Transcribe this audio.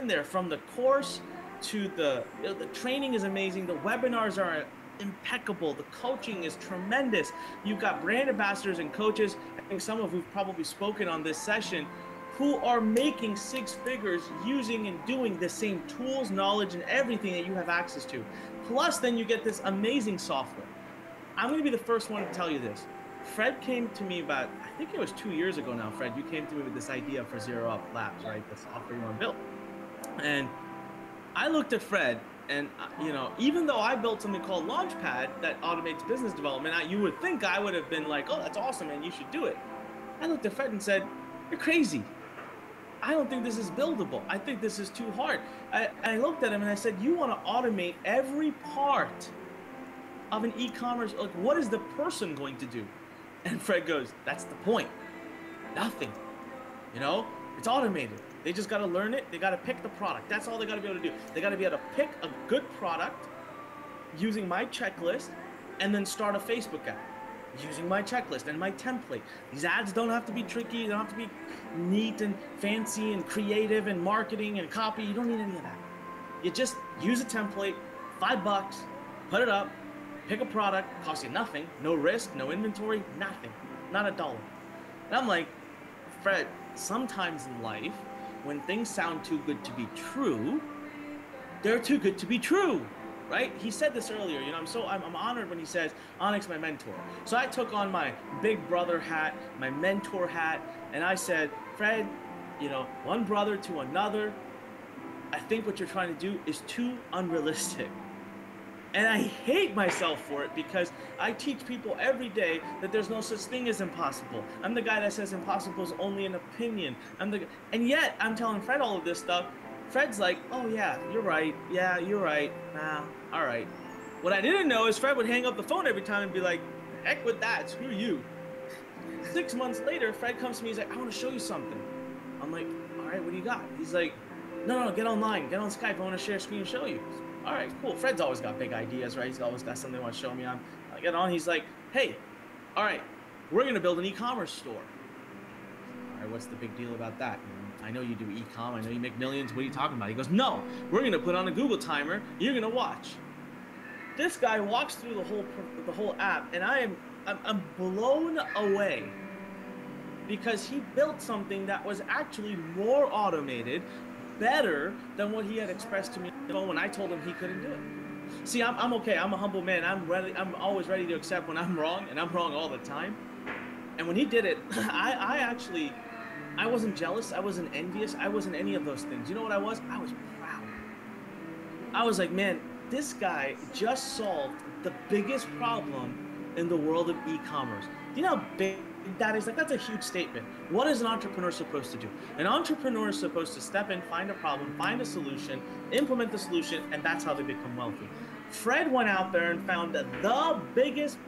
there, from the course to the training is amazing. The webinars are impeccable. The coaching is tremendous. You've got brand ambassadors and coaches, I think some of who've probably spoken on this session, who are making six figures using and doing the same tools, knowledge, and everything that you have access to. Plus, then you get this amazing software. I'm going to be the first one to tell you this. Fred came to me about, I think it was 2 years ago now, Fred, you came to me with this idea for Zero Up Labs, right? The software you want to build. And I looked at Fred and, even though I built something called Launchpad that automates business development, you would think I would have been like, oh, that's awesome, and you should do it. I looked at Fred and said, you're crazy. I don't think this is buildable. I think this is too hard. I looked at him and I said, you want to automate every part of an e-commerce, like what is the person going to do? And Fred goes, that's the point. Nothing. It's automated. They just got to learn it. They got to pick the product. That's all they got to be able to do. They got to be able to pick a good product using my checklist and then start a Facebook ad using my checklist and my template. These ads don't have to be tricky. They don't have to be neat and fancy and creative and marketing and copy. You don't need any of that. You just use a template, $5, put it up, pick a product, costs you nothing, no risk, no inventory, nothing, not a dollar. And I'm like, Fred, sometimes in life, when things sound too good to be true, they're too good to be true, right? He said this earlier, I'm honored when he says, Anik's my mentor. So I took on my big brother hat, my mentor hat, and I said, Fred, one brother to another, I think what you're trying to do is too unrealistic. And I hate myself for it because I teach people every day that there's no such thing as impossible. I'm the guy that says impossible is only an opinion. And yet I'm telling Fred all of this stuff. Fred's like, oh yeah, you're right. Yeah, you're right. Nah, all right. What I didn't know is Fred would hang up the phone every time and be like, heck with that, screw you. 6 months later, Fred comes to me, he's like, I want to show you something. I'm like, all right, what do you got? He's like, no, get online, get on Skype, I want to share a screen and show you. All right, cool. Fred's always got big ideas, right? He's always got something he wants to show me on. I get on, he's like, hey, all right, we're going to build an e-commerce store. All right, what's the big deal about that? I know you do e-com, I know you make millions, what are you talking about? He goes, no, we're going to put on a Google timer, you're going to watch. This guy walks through the whole app, and I'm blown away because he built something that was actually more automated, better than what he had expressed to me when I told him he couldn't do it. See, I'm okay. I'm a humble man. I'm always ready to accept when I'm wrong, and I'm wrong all the time. And when he did it, I wasn't jealous. I wasn't envious. I wasn't any of those things. You know what I was? I was proud. I was like, man, this guy just solved the biggest problem in the world of e-commerce. Do you know how big that is? Like, that's a huge statement. What is an entrepreneur supposed to do? An entrepreneur is supposed to step in, find a problem, find a solution, implement the solution, and that's how they become wealthy. Fred went out there and found the biggest